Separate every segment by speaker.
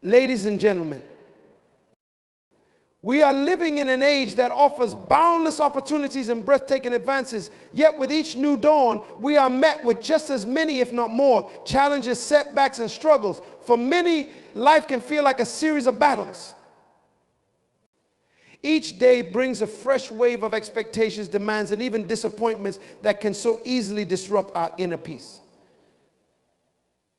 Speaker 1: Ladies and gentlemen, we are living in an age that offers boundless opportunities and breathtaking advances, yet with each new dawn, we are met with just as many, if not more, challenges, setbacks, and struggles. For many, life can feel like a series of battles. Each day brings a fresh wave of expectations, demands, and even disappointments that can so easily disrupt our inner peace.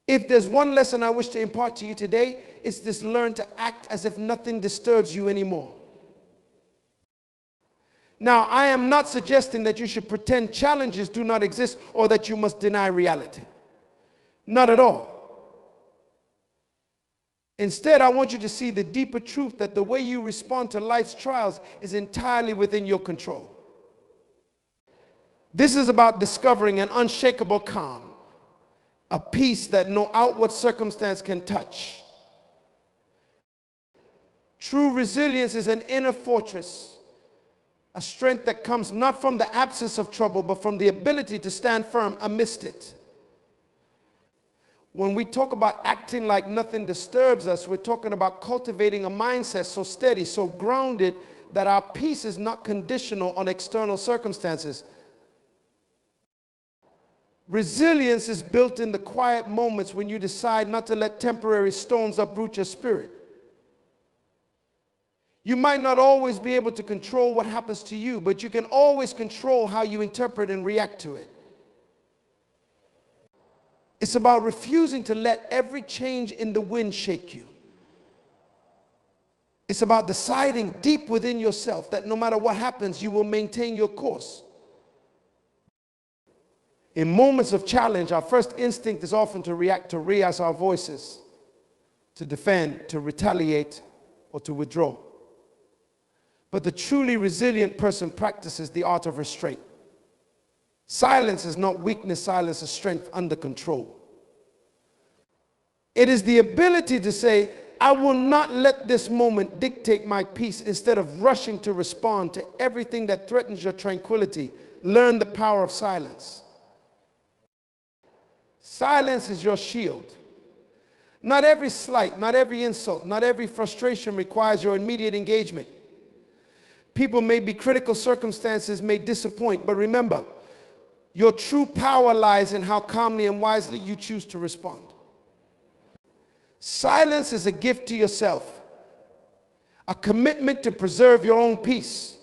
Speaker 1: If there's one lesson I wish to impart to you today, it's this: learn to act as if nothing disturbs you anymore. Now, I am not suggesting that you should pretend challenges do not exist or that you must deny reality. Not at all. Instead, I want you to see the deeper truth that the way you respond to life's trials is entirely within your control. This is about discovering an unshakable calm, a peace that no outward circumstance can touch. True resilience is an inner fortress, a strength that comes not from the absence of trouble, but from the ability to stand firm amidst it. When we talk about acting like nothing disturbs us, we're talking about cultivating a mindset so steady, so grounded, that our peace is not conditional on external circumstances. Resilience is built in the quiet moments when you decide not to let temporary storms uproot your spirit. You might not always be able to control what happens to you, but you can always control how you interpret and react to it. It's about refusing to let every change in the wind shake you. It's about deciding deep within yourself that no matter what happens, you will maintain your course. In moments of challenge, our first instinct is often to react, to raise our voices, to defend, to retaliate, or to withdraw. But the truly resilient person practices the art of restraint. Silence is not weakness, silence is strength under control. It is the ability to say, I will not let this moment dictate my peace, instead of rushing to respond to everything that threatens your tranquility. Learn the power of silence. Silence is your shield. Not every slight, not every insult, not every frustration requires your immediate engagement. People may be critical, circumstances may disappoint, but remember, your true power lies in how calmly and wisely you choose to respond. Silence is a gift to yourself, a commitment to preserve your own peace.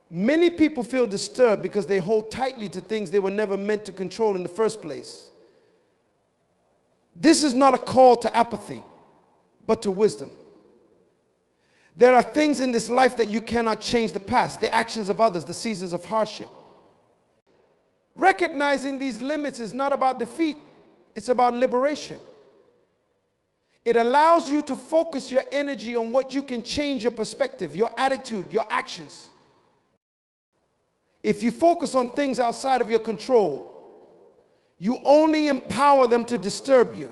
Speaker 1: Many people feel disturbed because they hold tightly to things they were never meant to control in the first place. This is not a call to apathy, but to wisdom. There are things in this life that you cannot change: the past, the actions of others, the seasons of hardship. Recognizing these limits is not about defeat, it's about liberation. It allows you to focus your energy on what you can change: your perspective, your attitude, your actions. If you focus on things outside of your control, you only empower them to disturb you.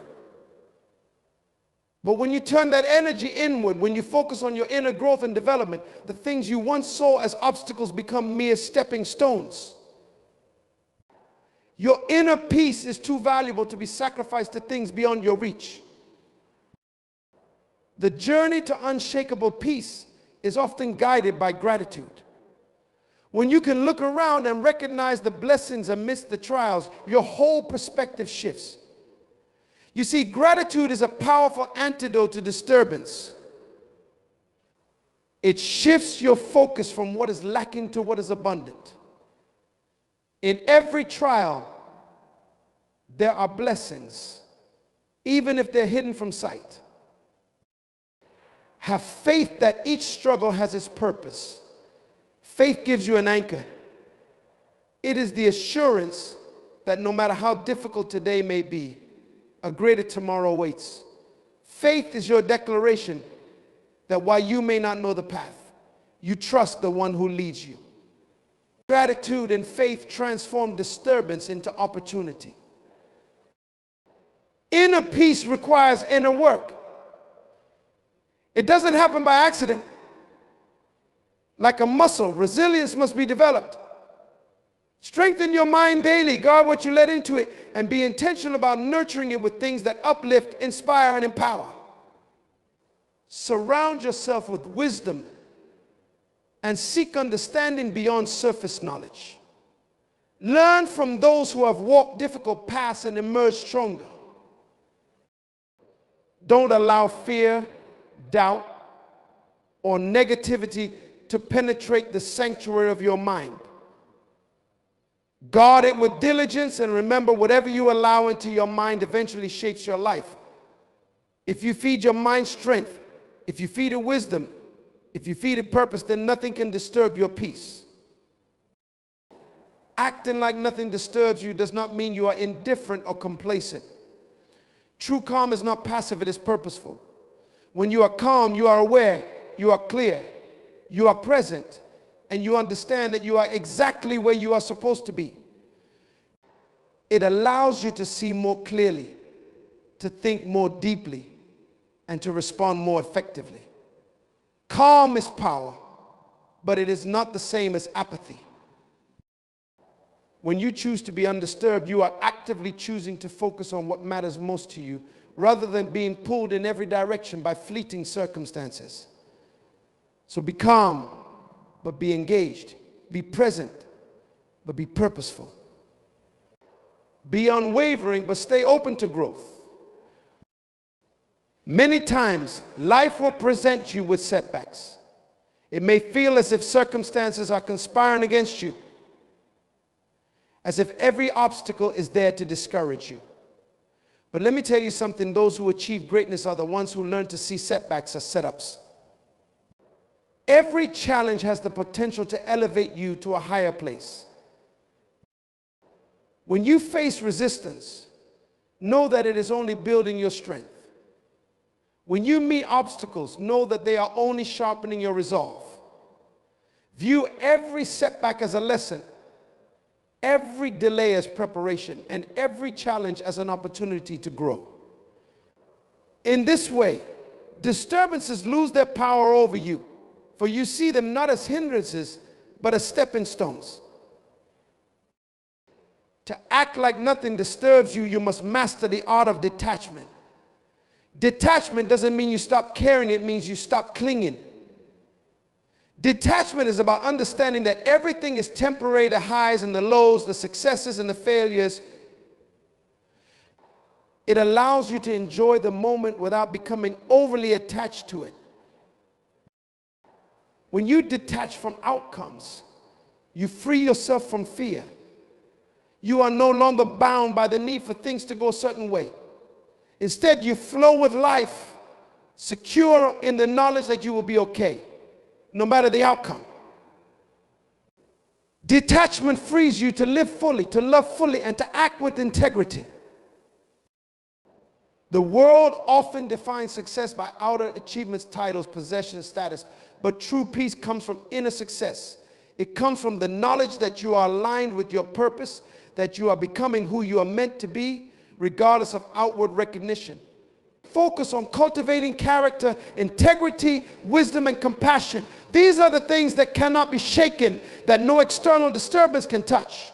Speaker 1: But when you turn that energy inward, when you focus on your inner growth and development, the things you once saw as obstacles become mere stepping stones. Your inner peace is too valuable to be sacrificed to things beyond your reach. The journey to unshakable peace is often guided by gratitude. When you can look around and recognize the blessings amidst the trials, your whole perspective shifts. You see, gratitude is a powerful antidote to disturbance. It shifts your focus from what is lacking to what is abundant. In every trial, there are blessings, even if they're hidden from sight. Have faith that each struggle has its purpose. Faith gives you an anchor. It is the assurance that no matter how difficult today may be, a greater tomorrow awaits. Faith is your declaration that while you may not know the path, you trust the one who leads you. Gratitude and faith transform disturbance into opportunity. Inner peace requires inner work. It doesn't happen by accident. Like a muscle, resilience must be developed. Strengthen your mind daily. Guard what you let into it, and be intentional about nurturing it with things that uplift, inspire, and empower. Surround yourself with wisdom and seek understanding beyond surface knowledge. Learn from those who have walked difficult paths and emerged stronger. Don't allow fear, doubt, or negativity to penetrate the sanctuary of your mind. Guard it with diligence, and remember, whatever you allow into your mind eventually shapes your life. If you feed your mind strength, if you feed it wisdom, if you feed it purpose, then nothing can disturb your peace. Acting like nothing disturbs you does not mean you are indifferent or complacent. True calm is not passive, it is purposeful. When you are calm, you are aware, you are clear, you are present, and you understand that you are exactly where you are supposed to be. It allows you to see more clearly, to think more deeply, and to respond more effectively. Calm is power, but it is not the same as apathy. When you choose to be undisturbed, you are actively choosing to focus on what matters most to you, rather than being pulled in every direction by fleeting circumstances. So be calm, but be engaged. Be present, but be purposeful. Be unwavering, but stay open to growth. Many times, life will present you with setbacks. It may feel as if circumstances are conspiring against you, as if every obstacle is there to discourage you. But let me tell you something, those who achieve greatness are the ones who learn to see setbacks as setups. Every challenge has the potential to elevate you to a higher place. When you face resistance, know that it is only building your strength. When you meet obstacles, know that they are only sharpening your resolve. View every setback as a lesson, every delay as preparation, and every challenge as an opportunity to grow. In this way, disturbances lose their power over you, for you see them not as hindrances, but as stepping stones. To act like nothing disturbs you, you must master the art of detachment. Detachment doesn't mean you stop caring, it means you stop clinging. Detachment is about understanding that everything is temporary, the highs and the lows, the successes and the failures. It allows you to enjoy the moment without becoming overly attached to it. When you detach from outcomes, you free yourself from fear. You are no longer bound by the need for things to go a certain way. Instead, you flow with life, secure in the knowledge that you will be okay, no matter the outcome. Detachment frees you to live fully, to love fully, and to act with integrity. The world often defines success by outer achievements, titles, possessions, status, but true peace comes from inner success. It comes from the knowledge that you are aligned with your purpose, that you are becoming who you are meant to be, regardless of outward recognition. Focus on cultivating character, integrity, wisdom, and compassion. These are the things that cannot be shaken, that no external disturbance can touch.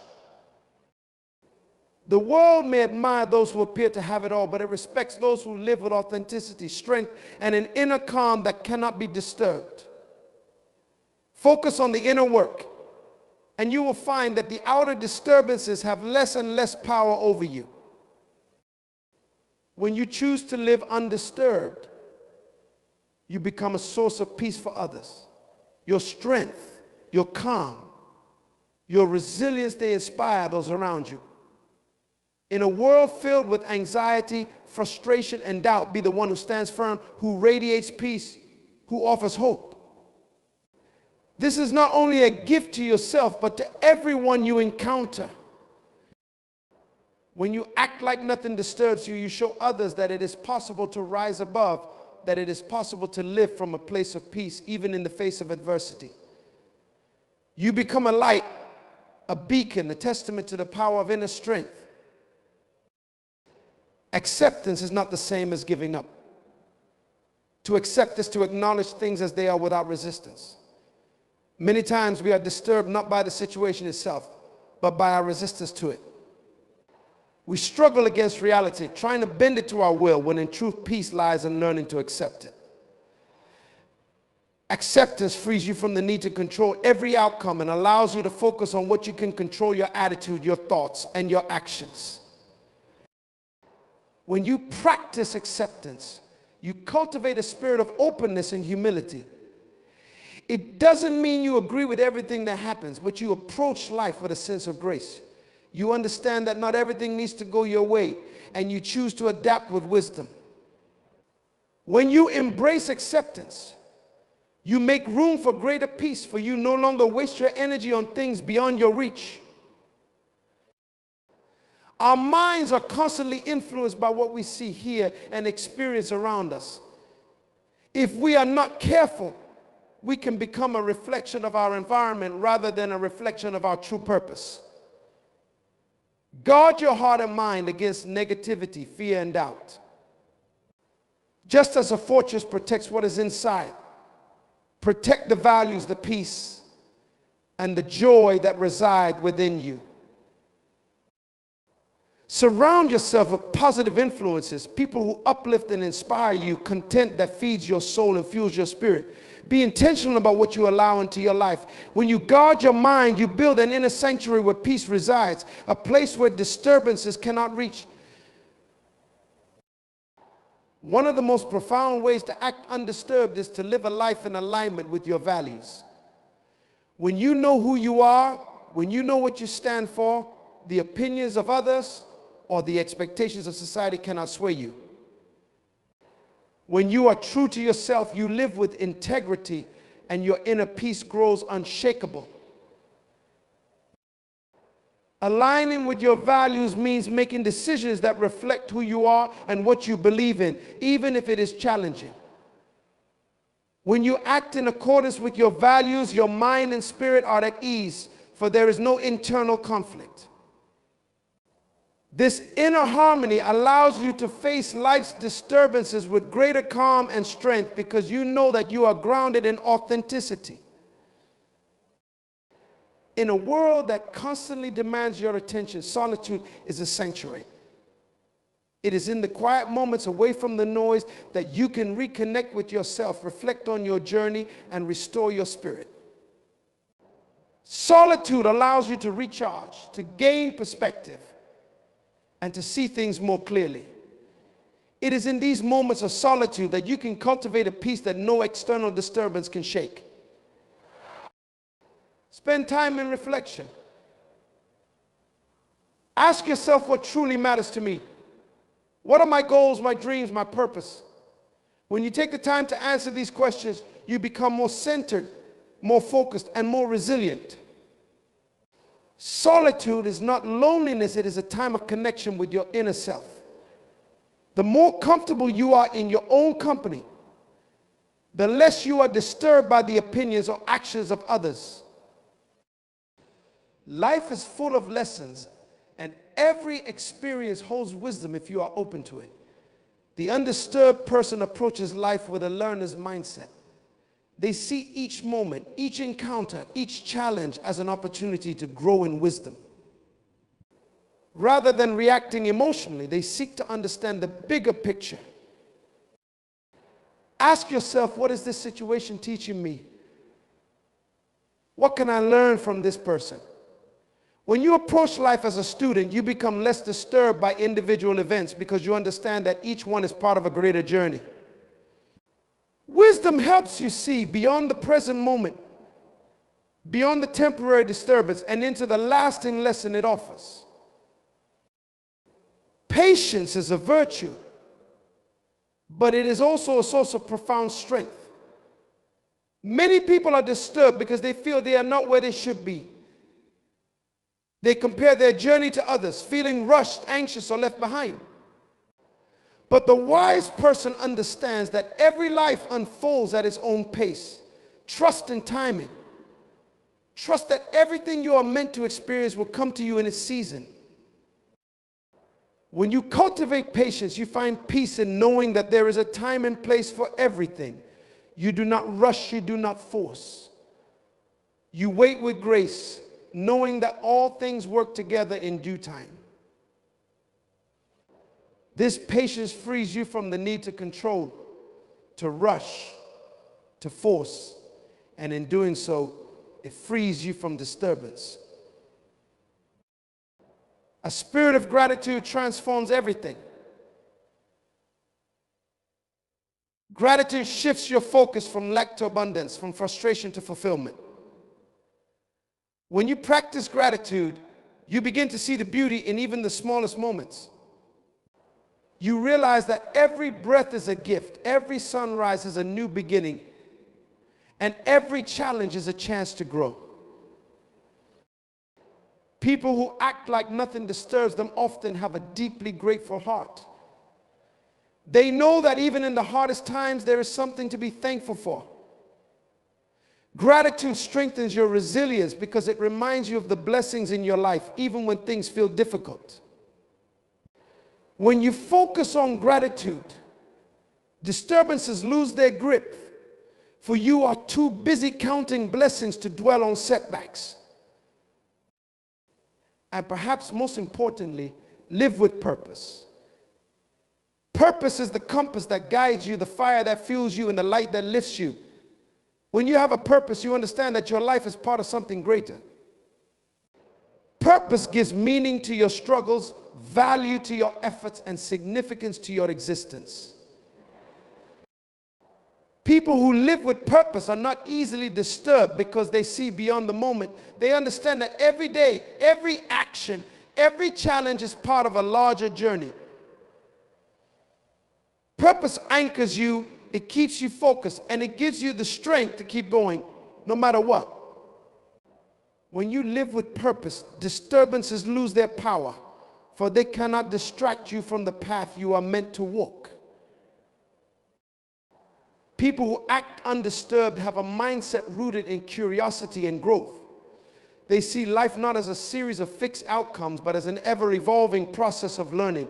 Speaker 1: The world may admire those who appear to have it all, but it respects those who live with authenticity, strength, and an inner calm that cannot be disturbed. Focus on the inner work, and you will find that the outer disturbances have less and less power over you. When you choose to live undisturbed, you become a source of peace for others. Your strength, your calm, your resilience, they inspire those around you. In a world filled with anxiety, frustration, and doubt, be the one who stands firm, who radiates peace, who offers hope. This is not only a gift to yourself, but to everyone you encounter. When you act like nothing disturbs you, you show others that it is possible to rise above, that it is possible to live from a place of peace, even in the face of adversity. You become a light, a beacon, a testament to the power of inner strength. Acceptance is not the same as giving up. To accept is to acknowledge things as they are without resistance. Many times we are disturbed not by the situation itself, but by our resistance to it. We struggle against reality, trying to bend it to our will, when in truth, peace lies in learning to accept it. Acceptance frees you from the need to control every outcome and allows you to focus on what you can control: your attitude, your thoughts, and your actions. When you practice acceptance, you cultivate a spirit of openness and humility. It doesn't mean you agree with everything that happens, but you approach life with a sense of grace. You understand that not everything needs to go your way, and you choose to adapt with wisdom. When you embrace acceptance, you make room for greater peace, for you no longer waste your energy on things beyond your reach. Our minds are constantly influenced by what we see, hear, and experience around us. If we are not careful, we can become a reflection of our environment rather than a reflection of our true purpose. Guard your heart and mind against negativity, fear, and doubt. Just as a fortress protects what is inside, protect the values, the peace, and the joy that reside within you. Surround yourself with positive influences, people who uplift and inspire you, content that feeds your soul and fuels your spirit. Be intentional about what you allow into your life. When you guard your mind, you build an inner sanctuary where peace resides, a place where disturbances cannot reach. One of the most profound ways to act undisturbed is to live a life in alignment with your values. When you know who you are, when you know what you stand for, the opinions of others or the expectations of society cannot sway you. When you are true to yourself, you live with integrity, and your inner peace grows unshakable. Aligning with your values means making decisions that reflect who you are and what you believe in, even if it is challenging. When you act in accordance with your values, your mind and spirit are at ease, for there is no internal conflict. This inner harmony allows you to face life's disturbances with greater calm and strength, because you know that you are grounded in authenticity. In a world that constantly demands your attention, solitude is a sanctuary. It is in the quiet moments away from the noise that you can reconnect with yourself, reflect on your journey, and restore your spirit. Solitude allows you to recharge, to gain perspective, and to see things more clearly. It is in these moments of solitude that you can cultivate a peace that no external disturbance can shake. Spend time in reflection. Ask yourself what truly matters to me. What are my goals, my dreams, my purpose? When you take the time to answer these questions, you become more centered, more focused, and more resilient. Solitude is not loneliness, it is a time of connection with your inner self. The more comfortable you are in your own company, the less you are disturbed by the opinions or actions of others. Life is full of lessons, and every experience holds wisdom if you are open to it. The undisturbed person approaches life with a learner's mindset. They see each moment, each encounter, each challenge as an opportunity to grow in wisdom. Rather than reacting emotionally, they seek to understand the bigger picture. Ask yourself, what is this situation teaching me? What can I learn from this person? When you approach life as a student, you become less disturbed by individual events, because you understand that each one is part of a greater journey. Wisdom helps you see beyond the present moment, beyond the temporary disturbance, and into the lasting lesson it offers. Patience is a virtue, but it is also a source of profound strength. Many people are disturbed because they feel they are not where they should be. They compare their journey to others, feeling rushed, anxious, or left behind. But the wise person understands that every life unfolds at its own pace. Trust in timing. Trust that everything you are meant to experience will come to you in its season. When you cultivate patience, you find peace in knowing that there is a time and place for everything. You do not rush, you do not force. You wait with grace, knowing that all things work together in due time. This patience frees you from the need to control, to rush, to force, and in doing so, it frees you from disturbance. A spirit of gratitude transforms everything. Gratitude shifts your focus from lack to abundance, from frustration to fulfillment. When you practice gratitude, you begin to see the beauty in even the smallest moments. You realize that every breath is a gift, every sunrise is a new beginning, and every challenge is a chance to grow. People who act like nothing disturbs them often have a deeply grateful heart. They know that even in the hardest times, there is something to be thankful for. Gratitude strengthens your resilience because it reminds you of the blessings in your life, even when things feel difficult. When you focus on gratitude, disturbances lose their grip, for you are too busy counting blessings to dwell on setbacks. And perhaps most importantly, live with purpose. Purpose is the compass that guides you, the fire that fuels you, and the light that lifts you. When you have a purpose, you understand that your life is part of something greater. Purpose gives meaning to your struggles, value to your efforts, and significance to your existence. People who live with purpose are not easily disturbed because they see beyond the moment. They understand that every day, every action, every challenge is part of a larger journey. Purpose anchors you, it keeps you focused, and it gives you the strength to keep going no matter what. When you live with purpose, disturbances lose their power, for they cannot distract you from the path you are meant to walk. People who act undisturbed have a mindset rooted in curiosity and growth. They see life not as a series of fixed outcomes, but as an ever-evolving process of learning.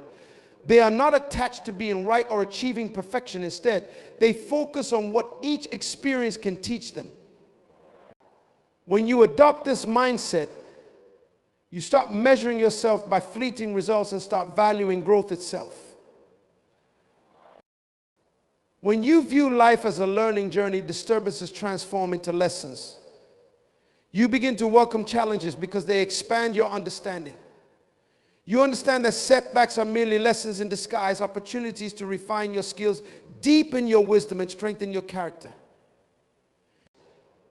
Speaker 1: They are not attached to being right or achieving perfection. Instead, they focus on what each experience can teach them. When you adopt this mindset, you stop measuring yourself by fleeting results and start valuing growth itself. When you view life as a learning journey, disturbances transform into lessons. You begin to welcome challenges because they expand your understanding. You understand that setbacks are merely lessons in disguise, opportunities to refine your skills, deepen your wisdom, and strengthen your character.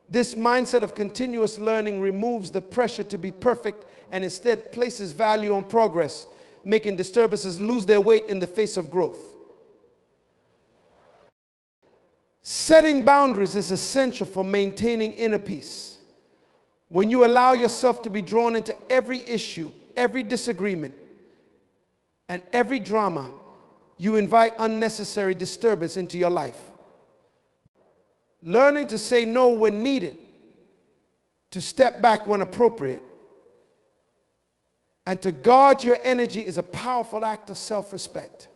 Speaker 1: This mindset of continuous learning removes the pressure to be perfect and instead places value on progress, making disturbances lose their weight in the face of growth. Setting boundaries is essential for maintaining inner peace. When you allow yourself to be drawn into every issue, every disagreement, and every drama, you invite unnecessary disturbance into your life. Learning to say no when needed, to step back when appropriate, and to guard your energy is a powerful act of self-respect.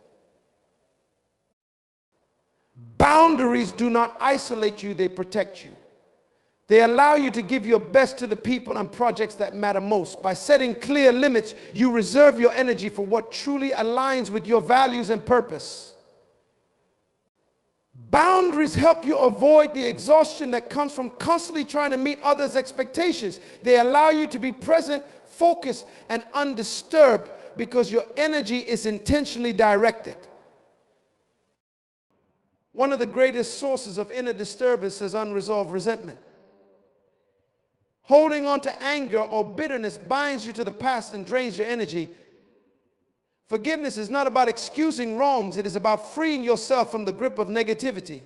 Speaker 1: Boundaries do not isolate you, they protect you. They allow you to give your best to the people and projects that matter most. By setting clear limits, you reserve your energy for what truly aligns with your values and purpose. Boundaries help you avoid the exhaustion that comes from constantly trying to meet others' expectations. They allow you to be present, focused, and undisturbed because your energy is intentionally directed. One of the greatest sources of inner disturbance is unresolved resentment. Holding on to anger or bitterness binds you to the past and drains your energy. Forgiveness is not about excusing wrongs, it is about freeing yourself from the grip of negativity.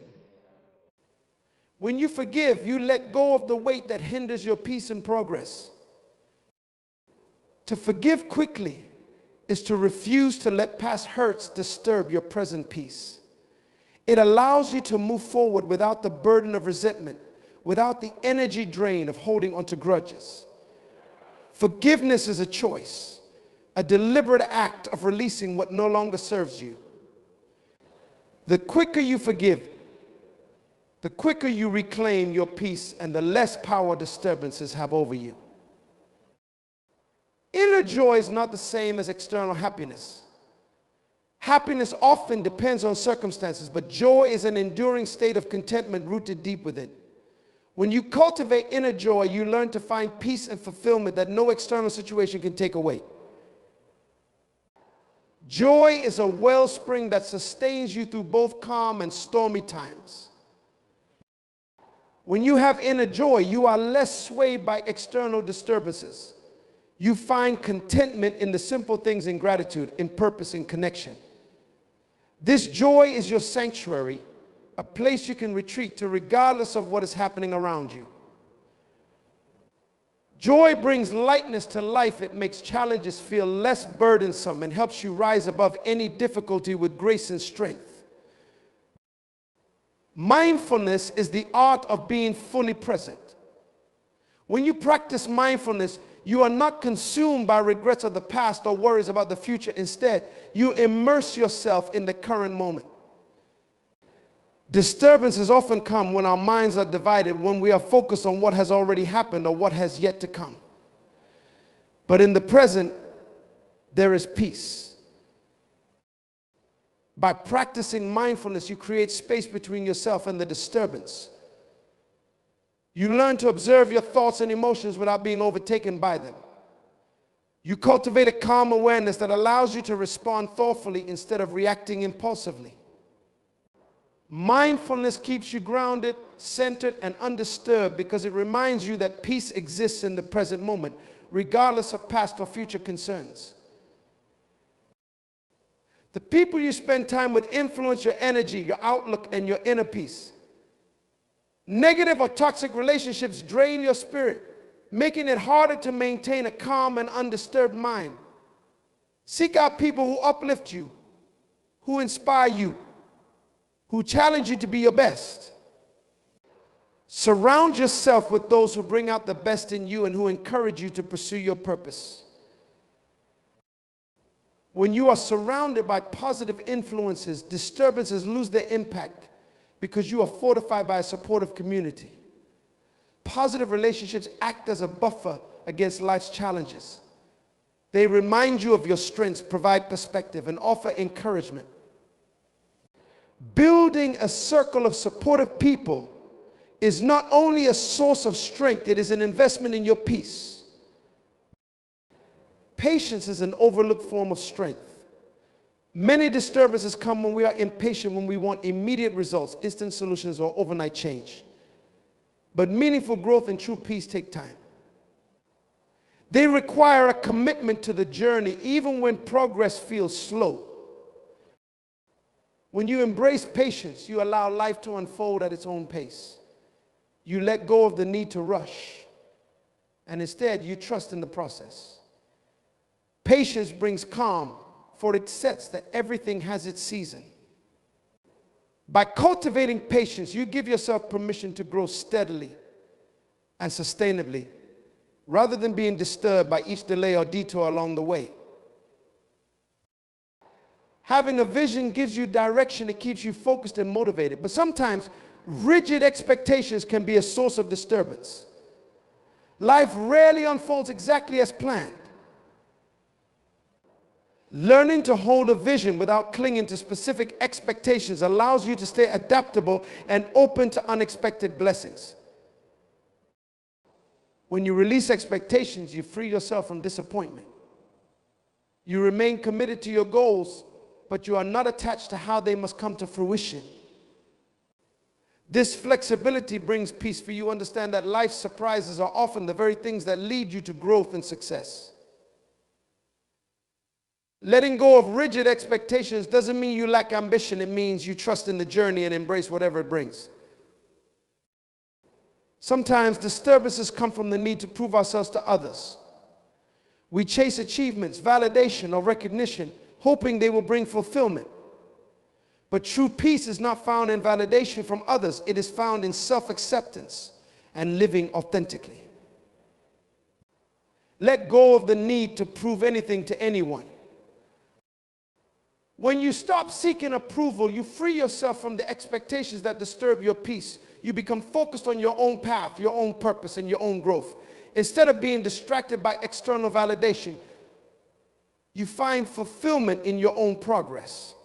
Speaker 1: When you forgive, you let go of the weight that hinders your peace and progress. To forgive quickly is to refuse to let past hurts disturb your present peace. It allows you to move forward without the burden of resentment, without the energy drain of holding onto grudges. Forgiveness is a choice, a deliberate act of releasing what no longer serves you. The quicker you forgive, the quicker you reclaim your peace and the less power disturbances have over you. Inner joy is not the same as external happiness. Happiness often depends on circumstances, but joy is an enduring state of contentment rooted deep within. When you cultivate inner joy, you learn to find peace and fulfillment that no external situation can take away. Joy is a wellspring that sustains you through both calm and stormy times. When you have inner joy, you are less swayed by external disturbances. You find contentment in the simple things, in gratitude, in purpose, in connection. This joy is your sanctuary, a place you can retreat to regardless of what is happening around you. Joy brings lightness to life. It makes challenges feel less burdensome and helps you rise above any difficulty with grace and strength. Mindfulness is the art of being fully present. When you practice mindfulness, you are not consumed by regrets of the past or worries about the future. Instead, you immerse yourself in the current moment. Disturbances often come when our minds are divided, when we are focused on what has already happened or what has yet to come. But in the present, there is peace. By practicing mindfulness, you create space between yourself and the disturbance. You learn to observe your thoughts and emotions without being overtaken by them. You cultivate a calm awareness that allows you to respond thoughtfully instead of reacting impulsively. Mindfulness keeps you grounded, centered, and undisturbed because it reminds you that peace exists in the present moment, regardless of past or future concerns. The people you spend time with influence your energy, your outlook, and your inner peace. Negative or toxic relationships drain your spirit, making it harder to maintain a calm and undisturbed mind. Seek out people who uplift you, who inspire you, who challenge you to be your best. Surround yourself with those who bring out the best in you and who encourage you to pursue your purpose. When you are surrounded by positive influences, disturbances lose their impact because you are fortified by a supportive community. Positive relationships act as a buffer against life's challenges. They remind you of your strengths, provide perspective, and offer encouragement. Building a circle of supportive people is not only a source of strength, it is an investment in your peace. Patience is an overlooked form of strength. Many disturbances come when we are impatient, when we want immediate results, instant solutions, or overnight change. But meaningful growth and true peace take time. They require a commitment to the journey, even when progress feels slow. When you embrace patience, you allow life to unfold at its own pace. You let go of the need to rush, and instead you trust in the process. Patience brings calm, for it sets that everything has its season. By cultivating patience, you give yourself permission to grow steadily and sustainably, rather than being disturbed by each delay or detour along the way. Having a vision gives you direction, it keeps you focused and motivated. But sometimes rigid expectations can be a source of disturbance. Life rarely unfolds exactly as planned. Learning to hold a vision without clinging to specific expectations allows you to stay adaptable and open to unexpected blessings. When you release expectations, you free yourself from disappointment. You remain committed to your goals, but you are not attached to how they must come to fruition. This flexibility brings peace, for you understand that life's surprises are often the very things that lead you to growth and success. Letting go of rigid expectations doesn't mean you lack ambition. It means you trust in the journey and embrace whatever it brings. Sometimes disturbances come from the need to prove ourselves to others. We chase achievements, validation, or recognition, hoping they will bring fulfillment. But true peace is not found in validation from others. It is found in self-acceptance and living authentically. Let go of the need to prove anything to anyone. When you stop seeking approval, you free yourself from the expectations that disturb your peace. You become focused on your own path, your own purpose, and your own growth. Instead of being distracted by external validation, you find fulfillment in your own progress.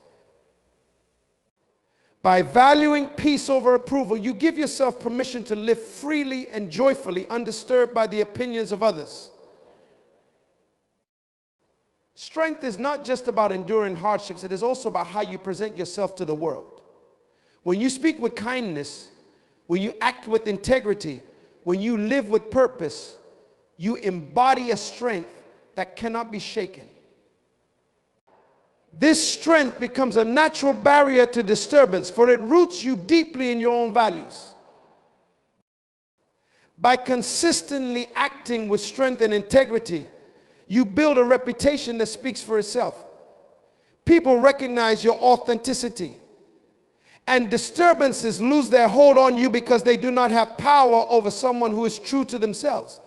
Speaker 1: By valuing peace over approval, you give yourself permission to live freely and joyfully, undisturbed by the opinions of others. Strength is not just about enduring hardships, it is also about how you present yourself to the world. When you speak with kindness, when you act with integrity, when you live with purpose, you embody a strength that cannot be shaken. This strength becomes a natural barrier to disturbance, for it roots you deeply in your own values. By consistently acting with strength and integrity, you build a reputation that speaks for itself. People recognize your authenticity, and disturbances lose their hold on you because they do not have power over someone who is true to themselves.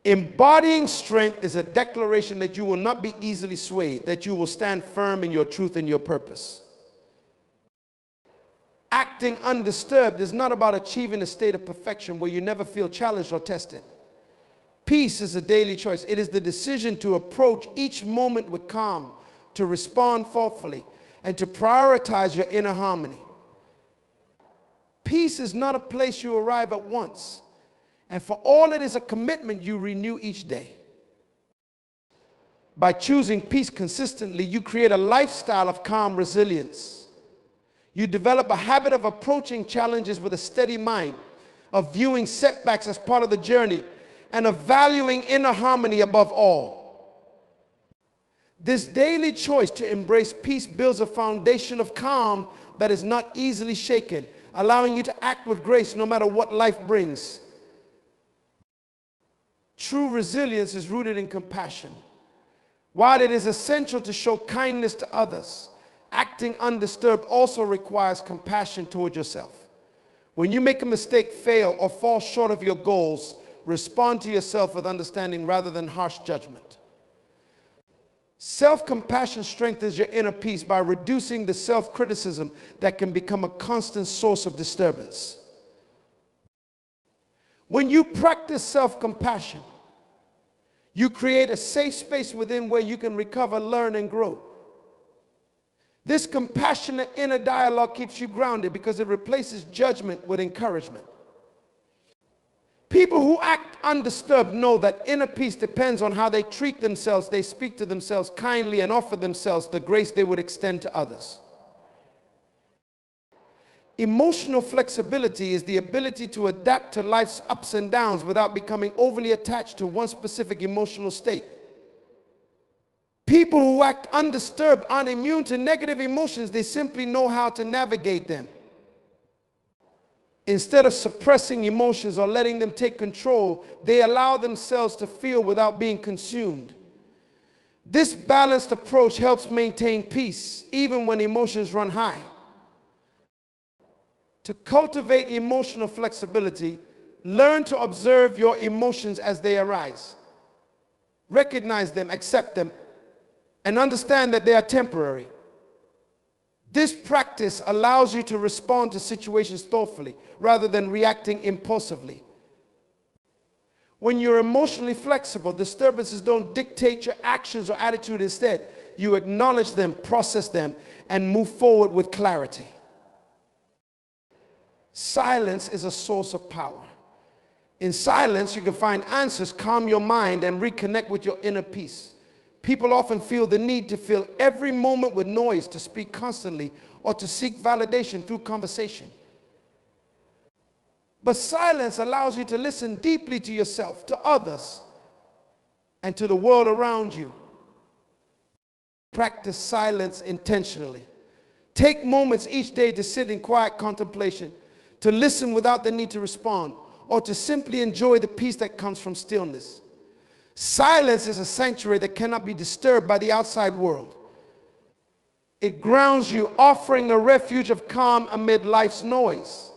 Speaker 1: Embodying strength is a declaration that you will not be easily swayed, that you will stand firm in your truth and your purpose. Acting undisturbed is not about achieving a state of perfection where you never feel challenged or tested. Peace is a daily choice. It is the decision to approach each moment with calm, to respond thoughtfully, and to prioritize your inner harmony. Peace is not a place you arrive at once, and for all it is a commitment you renew each day. By choosing peace consistently, you create a lifestyle of calm resilience. You develop a habit of approaching challenges with a steady mind, of viewing setbacks as part of the journey, and of valuing inner harmony above all. This daily choice to embrace peace builds a foundation of calm that is not easily shaken, allowing you to act with grace no matter what life brings. True resilience is rooted in compassion. While it is essential to show kindness to others, acting undisturbed also requires compassion toward yourself. When you make a mistake, fail, or fall short of your goals, respond to yourself with understanding rather than harsh judgment. Self-compassion strengthens your inner peace by reducing the self-criticism that can become a constant source of disturbance. When you practice self-compassion, you create a safe space within where you can recover, learn, and grow. This compassionate inner dialogue keeps you grounded because it replaces judgment with encouragement. People who act undisturbed know that inner peace depends on how they treat themselves. They speak to themselves kindly and offer themselves the grace they would extend to others. Emotional flexibility is the ability to adapt to life's ups and downs without becoming overly attached to one specific emotional state. People who act undisturbed aren't immune to negative emotions. They simply know how to navigate them. Instead of suppressing emotions or letting them take control, they allow themselves to feel without being consumed. This balanced approach helps maintain peace even when emotions run high. To cultivate emotional flexibility, learn to observe your emotions as they arise. Recognize them, accept them, and understand that they are temporary. This practice allows you to respond to situations thoughtfully rather than reacting impulsively. When you're emotionally flexible, disturbances don't dictate your actions or attitude. Instead, you acknowledge them, process them, and move forward with clarity. Silence is a source of power. In silence, you can find answers, calm your mind, and reconnect with your inner peace. People often feel the need to fill every moment with noise, to speak constantly, or to seek validation through conversation. But silence allows you to listen deeply to yourself, to others, and to the world around you. Practice silence intentionally. Take moments each day to sit in quiet contemplation, to listen without the need to respond, or to simply enjoy the peace that comes from stillness. Silence is a sanctuary that cannot be disturbed by the outside world. It grounds you, offering a refuge of calm amid life's noise.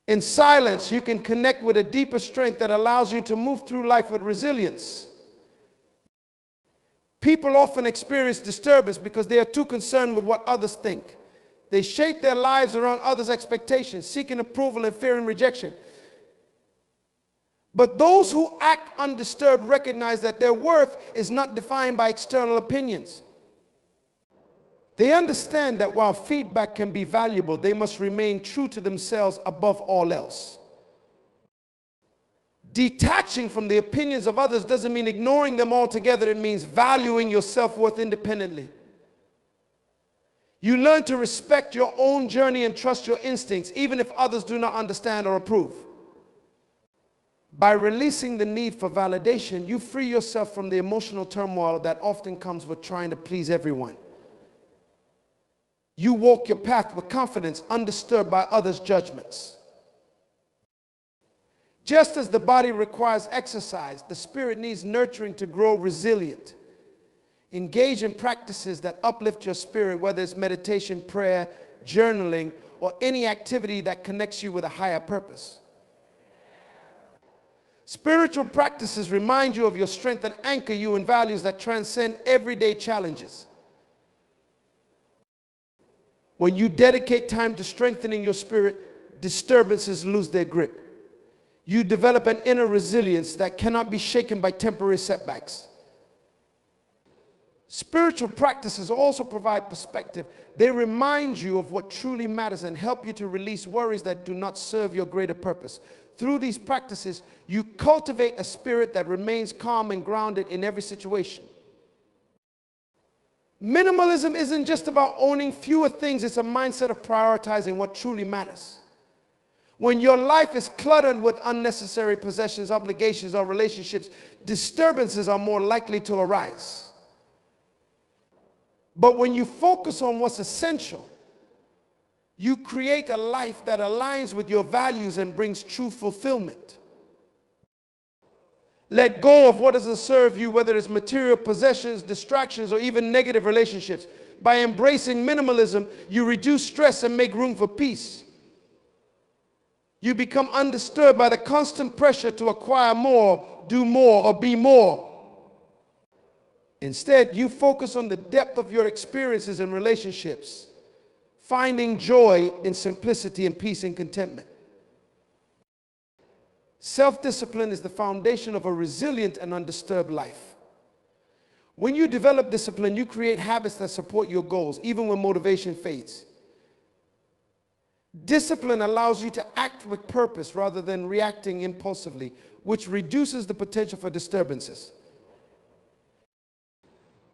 Speaker 1: In silence, you can connect with a deeper strength that allows you to move through life with resilience. People often experience disturbance because they are too concerned with what others think. They shape their lives around others' expectations, seeking approval and fearing rejection. But those who act undisturbed recognize that their worth is not defined by external opinions. They understand that while feedback can be valuable, they must remain true to themselves above all else. Detaching from the opinions of others doesn't mean ignoring them altogether. It means valuing your self-worth independently. You learn to respect your own journey and trust your instincts, even if others do not understand or approve. By releasing the need for validation, you free yourself from the emotional turmoil that often comes with trying to please everyone. You walk your path with confidence, undisturbed by others' judgments. Just as the body requires exercise, the spirit needs nurturing to grow resilient. Engage in practices that uplift your spirit, whether it's meditation, prayer, journaling, or any activity that connects you with a higher purpose. Spiritual practices remind you of your strength and anchor you in values that transcend everyday challenges. When you dedicate time to strengthening your spirit, disturbances lose their grip. You develop an inner resilience that cannot be shaken by temporary setbacks. Spiritual practices also provide perspective. They remind you of what truly matters and help you to release worries that do not serve your greater purpose. Through these practices, you cultivate a spirit that remains calm and grounded in every situation. Minimalism isn't just about owning fewer things. It's a mindset of prioritizing what truly matters. When your life is cluttered with unnecessary possessions, obligations, or relationships, disturbances are more likely to arise. But when you focus on what's essential, you create a life that aligns with your values and brings true fulfillment. Let go of what doesn't serve you, whether it's material possessions, distractions, or even negative relationships. By embracing minimalism, you reduce stress and make room for peace. You become undisturbed by the constant pressure to acquire more, do more, or be more. Instead, you focus on the depth of your experiences and relationships, finding joy in simplicity and peace and contentment. Self-discipline is the foundation of a resilient and undisturbed life. When you develop discipline, you create habits that support your goals, even when motivation fades. Discipline allows you to act with purpose rather than reacting impulsively, which reduces the potential for disturbances.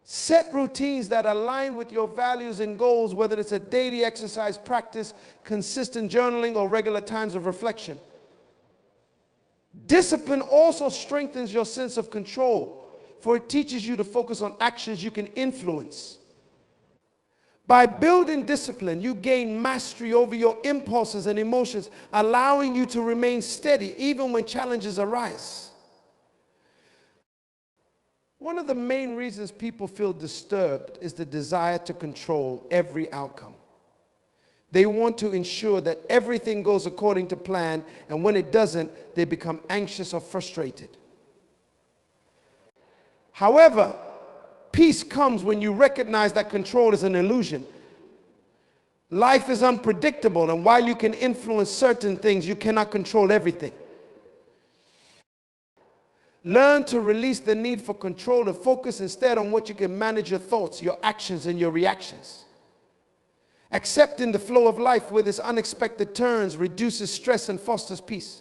Speaker 1: Set routines that align with your values and goals, whether it's a daily exercise practice, consistent journaling, or regular times of reflection. Discipline also strengthens your sense of control, for it teaches you to focus on actions you can influence. By building discipline, you gain mastery over your impulses and emotions, allowing you to remain steady even when challenges arise. One of the main reasons people feel disturbed is the desire to control every outcome. They want to ensure that everything goes according to plan, and when it doesn't, they become anxious or frustrated. However, peace comes when you recognize that control is an illusion. Life is unpredictable, and while you can influence certain things, you cannot control everything. Learn to release the need for control and focus instead on what you can manage: your thoughts, your actions, and your reactions. Accepting the flow of life with its unexpected turns reduces stress and fosters peace.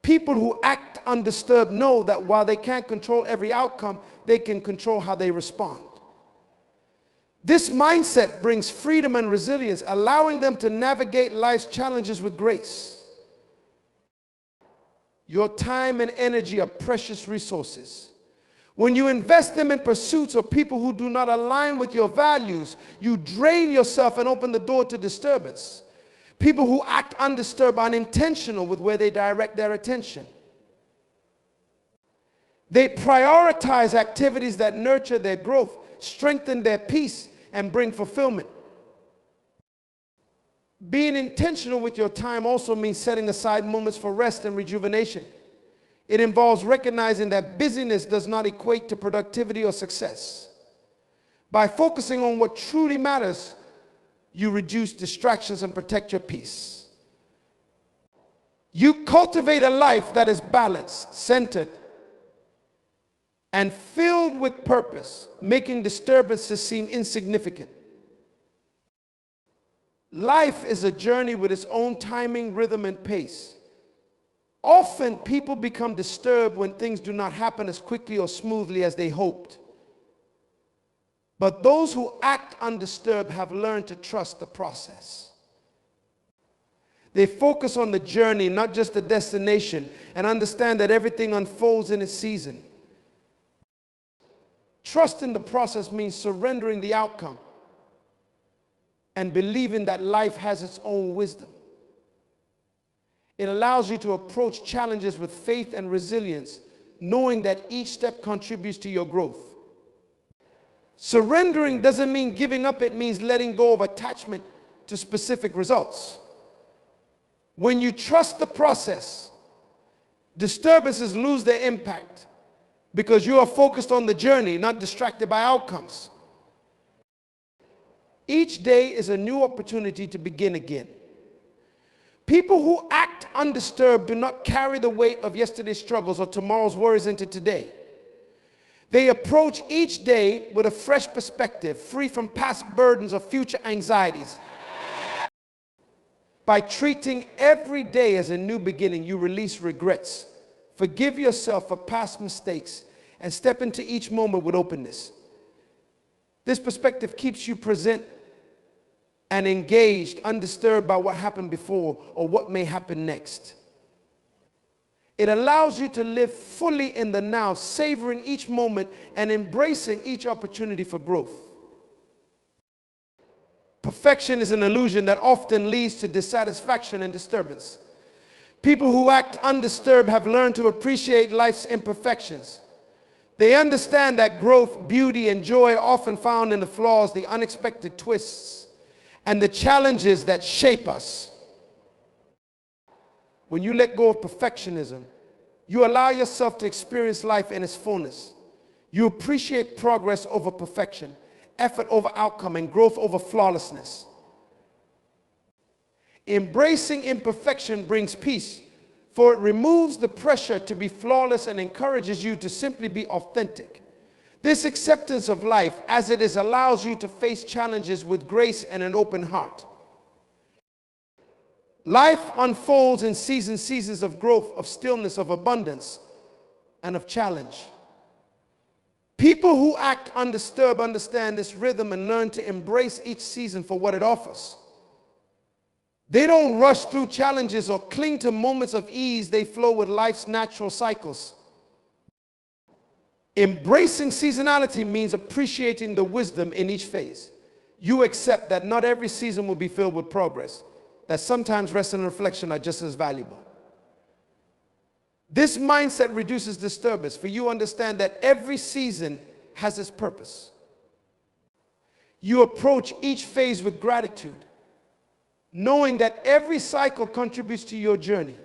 Speaker 1: People who act undisturbed know that while they can't control every outcome, they can control how they respond. This mindset brings freedom and resilience, allowing them to navigate life's challenges with grace. Your time and energy are precious resources. When you invest them in pursuits of people who do not align with your values, you drain yourself and open the door to disturbance. People who act undisturbed are intentional with where they direct their attention. They prioritize activities that nurture their growth, strengthen their peace, and bring fulfillment. Being intentional with your time also means setting aside moments for rest and rejuvenation. It involves recognizing that busyness does not equate to productivity or success. By focusing on what truly matters, you reduce distractions and protect your peace. You cultivate a life that is balanced, centered, and filled with purpose, making disturbances seem insignificant. Life is a journey with its own timing, rhythm, and pace. Often, people become disturbed when things do not happen as quickly or smoothly as they hoped. But those who act undisturbed have learned to trust the process. They focus on the journey, not just the destination, and understand that everything unfolds in its season. Trusting the process means surrendering the outcome and believing that life has its own wisdom. It allows you to approach challenges with faith and resilience, knowing that each step contributes to your growth. Surrendering doesn't mean giving up, it means letting go of attachment to specific results. When you trust the process, disturbances lose their impact because you are focused on the journey, not distracted by outcomes. Each day is a new opportunity to begin again. People who act undisturbed do not carry the weight of yesterday's struggles or tomorrow's worries into today. They approach each day with a fresh perspective, free from past burdens or future anxieties. By treating every day as a new beginning, you release regrets, forgive yourself for past mistakes, and step into each moment with openness. This perspective keeps you present and engaged, undisturbed by what happened before or what may happen next. It allows you to live fully in the now, savoring each moment and embracing each opportunity for growth. Perfection is an illusion that often leads to dissatisfaction and disturbance. People who act undisturbed have learned to appreciate life's imperfections. They understand that growth, beauty, and joy are often found in the flaws, the unexpected twists, and the challenges that shape us. When you let go of perfectionism, you allow yourself to experience life in its fullness. You appreciate progress over perfection, effort over outcome, and growth over flawlessness. Embracing imperfection brings peace, for it removes the pressure to be flawless and encourages you to simply be authentic. This acceptance of life as it is allows you to face challenges with grace and an open heart. Life unfolds in seasons of growth, of stillness, of abundance, and of challenge. People who act undisturbed understand this rhythm and learn to embrace each season for what it offers. They don't rush through challenges or cling to moments of ease. They flow with life's natural cycles. Embracing seasonality means appreciating the wisdom in each phase. You accept that not every season will be filled with progress, that sometimes rest and reflection are just as valuable. This mindset reduces disturbance, for you understand that every season has its purpose. You approach each phase with gratitude, knowing that every cycle contributes to your journey.